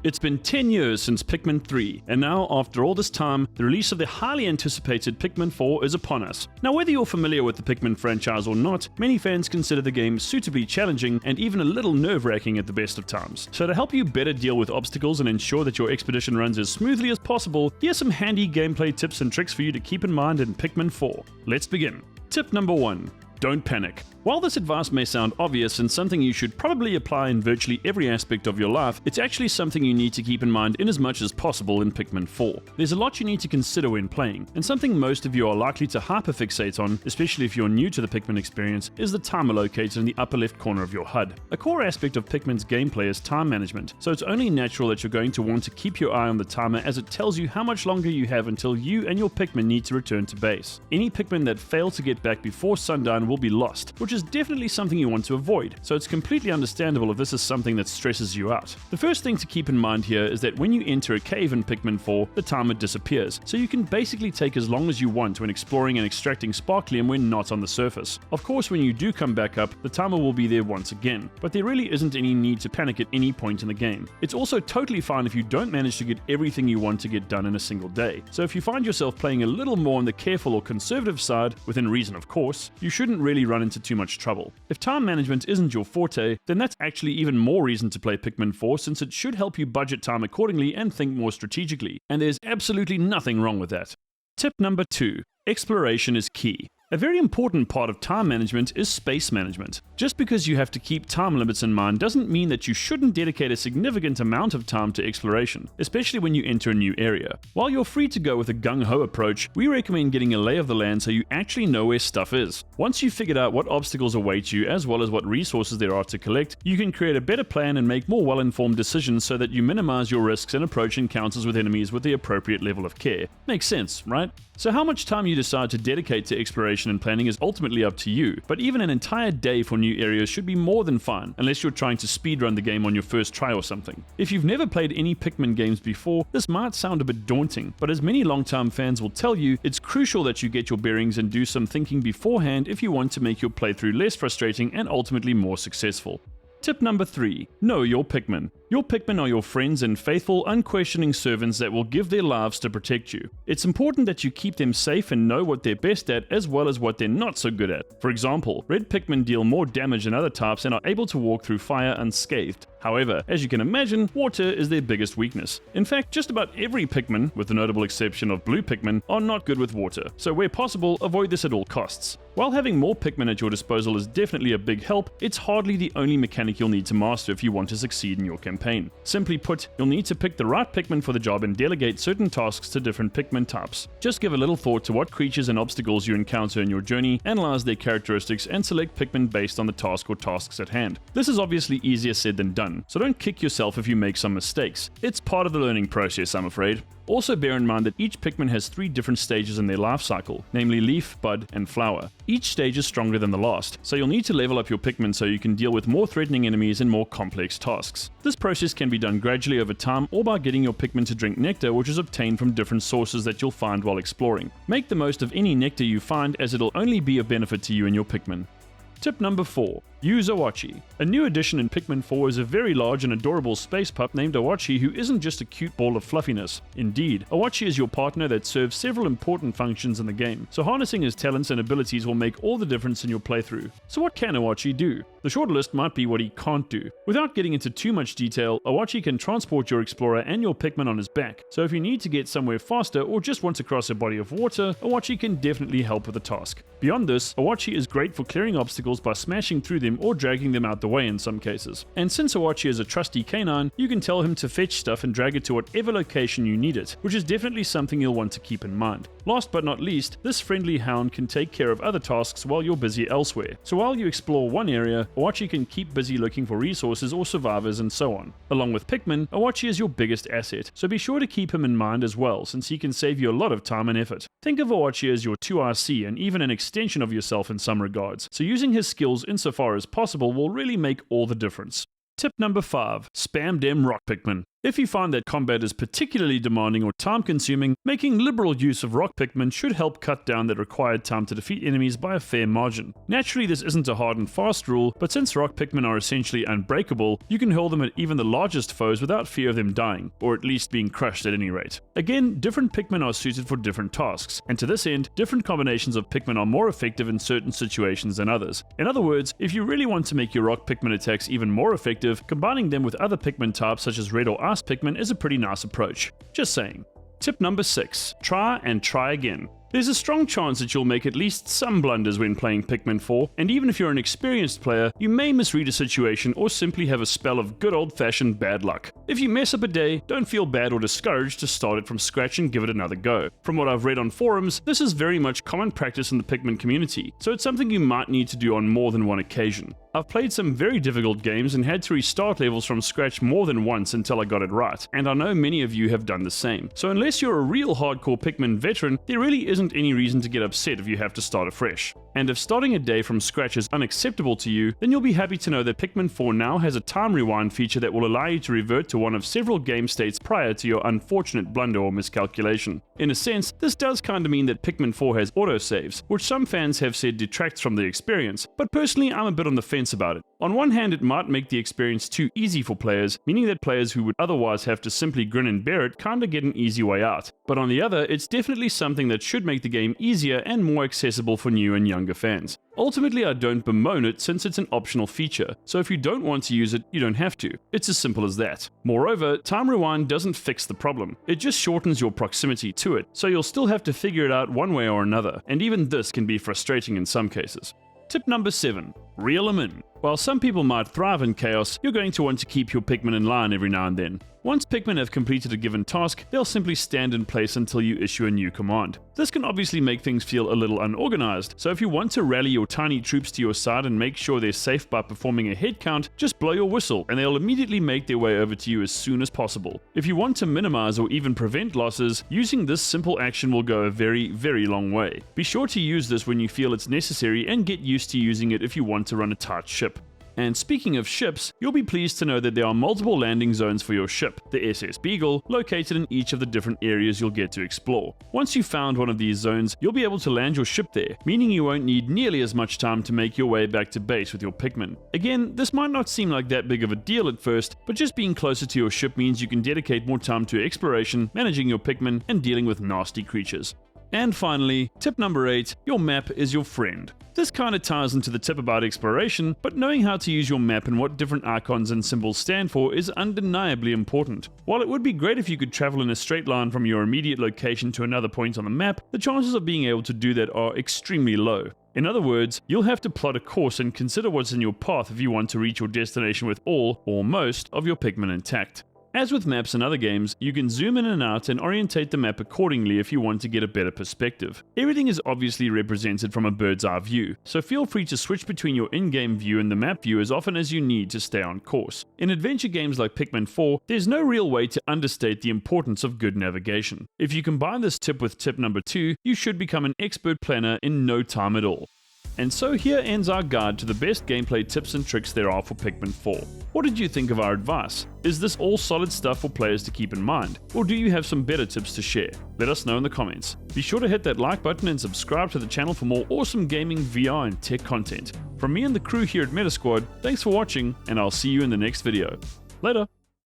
It's been 10 years since Pikmin 3, and now, after all this time, the release of the highly anticipated Pikmin 4 is upon us. Now, whether you're familiar with the Pikmin franchise or not, many fans consider the game suitably challenging and even a little nerve-wracking at the best of times. So to help you better deal with obstacles and ensure that your expedition runs as smoothly as possible, here's some handy gameplay tips and tricks for you to keep in mind in Pikmin 4. Let's begin. Tip number 1. Don't panic. While this advice may sound obvious and something you should probably apply in virtually every aspect of your life, it's actually something you need to keep in mind in as much as possible in Pikmin 4. There's a lot you need to consider when playing, and something most of you are likely to hyperfixate on, especially if you're new to the Pikmin experience, is the timer located in the upper left corner of your HUD. A core aspect of Pikmin's gameplay is time management, so it's only natural that you're going to want to keep your eye on the timer as it tells you how much longer you have until you and your Pikmin need to return to base. Any Pikmin that fail to get back before sundown will be lost, which is definitely something you want to avoid, so it's completely understandable if this is something that stresses you out. The first thing to keep in mind here is that when you enter a cave in Pikmin 4, the timer disappears, so you can basically take as long as you want when exploring and extracting Sparklium when not on the surface. Of course, when you do come back up, the timer will be there once again, but there really isn't any need to panic at any point in the game. It's also totally fine if you don't manage to get everything you want to get done in a single day, so if you find yourself playing a little more on the careful or conservative side, within reason of course, you shouldn't really run into too much trouble. If time management isn't your forte, then that's actually even more reason to play Pikmin 4, since it should help you budget time accordingly and think more strategically, and there's absolutely nothing wrong with that. Tip number 2. Exploration is key. A very important part of time management is space management. Just because you have to keep time limits in mind doesn't mean that you shouldn't dedicate a significant amount of time to exploration, especially when you enter a new area. While you're free to go with a gung-ho approach, we recommend getting a lay of the land so you actually know where stuff is. Once you've figured out what obstacles await you as well as what resources there are to collect, you can create a better plan and make more well-informed decisions so that you minimize your risks and approach encounters with enemies with the appropriate level of care. Makes sense, right? So how much time you decide to dedicate to exploration and planning is ultimately up to you, but even an entire day for new areas should be more than fine, unless you're trying to speedrun the game on your first try or something. If you've never played any Pikmin games before, this might sound a bit daunting, but as many long-time fans will tell you, it's crucial that you get your bearings and do some thinking beforehand if you want to make your playthrough less frustrating and ultimately more successful. Tip number 3. Know your Pikmin. Your Pikmin are your friends and faithful, unquestioning servants that will give their lives to protect you. It's important that you keep them safe and know what they're best at as well as what they're not so good at. For example, red Pikmin deal more damage than other types and are able to walk through fire unscathed. However, as you can imagine, water is their biggest weakness. In fact, just about every Pikmin, with the notable exception of blue Pikmin, are not good with water, so where possible, avoid this at all costs. While having more Pikmin at your disposal is definitely a big help, it's hardly the only mechanic you'll need to master if you want to succeed in your campaign. Simply put, you'll need to pick the right Pikmin for the job and delegate certain tasks to different Pikmin types. Just give a little thought to what creatures and obstacles you encounter in your journey, analyze their characteristics, and select Pikmin based on the task or tasks at hand. This is obviously easier said than done, so don't kick yourself if you make some mistakes. It's part of the learning process, I'm afraid. Also bear in mind that each Pikmin has 3 different stages in their life cycle, namely leaf, bud, and flower. Each stage is stronger than the last, so you'll need to level up your Pikmin so you can deal with more threatening enemies and more complex tasks. This process can be done gradually over time or by getting your Pikmin to drink nectar, which is obtained from different sources that you'll find while exploring. Make the most of any nectar you find, as it'll only be of benefit to you and your Pikmin. Tip number 4. Use OATCHI. A new addition in Pikmin 4 is a very large and adorable space pup named OATCHI who isn't just a cute ball of fluffiness. Indeed, OATCHI is your partner that serves several important functions in the game, so harnessing his talents and abilities will make all the difference in your playthrough. So what can OATCHI do? The short list might be what he can't do. Without getting into too much detail, OATCHI can transport your explorer and your Pikmin on his back, so if you need to get somewhere faster or just want to cross a body of water, OATCHI can definitely help with the task. Beyond this, OATCHI is great for clearing obstacles by smashing through them or dragging them out the way in some cases. And since OATCHI is a trusty canine, you can tell him to fetch stuff and drag it to whatever location you need it, which is definitely something you'll want to keep in mind. Last but not least, this friendly hound can take care of other tasks while you're busy elsewhere. So while you explore one area, OATCHI can keep busy looking for resources or survivors and so on. Along with Pikmin, OATCHI is your biggest asset, so be sure to keep him in mind as well, since he can save you a lot of time and effort. Think of OATCHI as your 2RC and even an extension of yourself in some regards, so using his skills insofar as possible will really make all the difference. Tip number 5. Spam dem rock Pikmin. If you find that combat is particularly demanding or time-consuming, making liberal use of rock Pikmin should help cut down that required time to defeat enemies by a fair margin. Naturally, this isn't a hard and fast rule, but since rock Pikmin are essentially unbreakable, you can hurl them at even the largest foes without fear of them dying, or at least being crushed at any rate. Again, different Pikmin are suited for different tasks, and to this end, different combinations of Pikmin are more effective in certain situations than others. In other words, if you really want to make your rock Pikmin attacks even more effective, combining them with other Pikmin types such as red or ice Pikmin is a pretty nice approach. Just saying. Tip number 6. Try and try again. There's a strong chance that you'll make at least some blunders when playing Pikmin 4, and even if you're an experienced player, you may misread a situation or simply have a spell of good old-fashioned bad luck. If you mess up a day, don't feel bad or discouraged to start it from scratch and give it another go. From what I've read on forums, this is very much common practice in the Pikmin community, so it's something you might need to do on more than one occasion. I've played some very difficult games and had to restart levels from scratch more than once until I got it right, and I know many of you have done the same. So unless you're a real hardcore Pikmin veteran, there really isn't any reason to get upset if you have to start afresh. And if starting a day from scratch is unacceptable to you, then you'll be happy to know that Pikmin 4 now has a time rewind feature that will allow you to revert to one of several game states prior to your unfortunate blunder or miscalculation. In a sense, this does kinda mean that Pikmin 4 has autosaves, which some fans have said detracts from the experience, but personally I'm a bit on the fence about it. On one hand, it might make the experience too easy for players, meaning that players who would otherwise have to simply grin and bear it kinda get an easy way out. But on the other, it's definitely something that should make the game easier and more accessible for new and younger fans. Ultimately, I don't bemoan it since it's an optional feature, so if you don't want to use it, you don't have to. It's as simple as that. Moreover, time rewind doesn't fix the problem. It just shortens your proximity to it, so you'll still have to figure it out one way or another, and even this can be frustrating in some cases. Tip number 7. Reel them in. While some people might thrive in chaos, you're going to want to keep your Pikmin in line every now and then. Once Pikmin have completed a given task, they'll simply stand in place until you issue a new command. This can obviously make things feel a little unorganized, so if you want to rally your tiny troops to your side and make sure they're safe by performing a head count, just blow your whistle and they'll immediately make their way over to you as soon as possible. If you want to minimize or even prevent losses, using this simple action will go a very, very long way. Be sure to use this when you feel it's necessary and get used to using it if you want to run a tight ship. And speaking of ships, you'll be pleased to know that there are multiple landing zones for your ship, the SS Beagle, located in each of the different areas you'll get to explore. Once you've found one of these zones, you'll be able to land your ship there, meaning you won't need nearly as much time to make your way back to base with your Pikmin. Again, this might not seem like that big of a deal at first, but just being closer to your ship means you can dedicate more time to exploration, managing your Pikmin, and dealing with nasty creatures. And finally, tip number 8, your map is your friend. This kinda ties into the tip about exploration, but knowing how to use your map and what different icons and symbols stand for is undeniably important. While it would be great if you could travel in a straight line from your immediate location to another point on the map, the chances of being able to do that are extremely low. In other words, you'll have to plot a course and consider what's in your path if you want to reach your destination with all, or most, of your Pikmin intact. As with maps and other games, you can zoom in and out and orientate the map accordingly if you want to get a better perspective. Everything is obviously represented from a bird's eye view, so feel free to switch between your in-game view and the map view as often as you need to stay on course. In adventure games like Pikmin 4, there's no real way to understate the importance of good navigation. If you combine this tip with tip number 2, you should become an expert planner in no time at all. And so here ends our guide to the best gameplay tips and tricks there are for Pikmin 4. What did you think of our advice? Is this all solid stuff for players to keep in mind? Or do you have some better tips to share? Let us know in the comments. Be sure to hit that like button and subscribe to the channel for more awesome gaming, VR and tech content. From me and the crew here at Metasquad, thanks for watching and I'll see you in the next video. Later!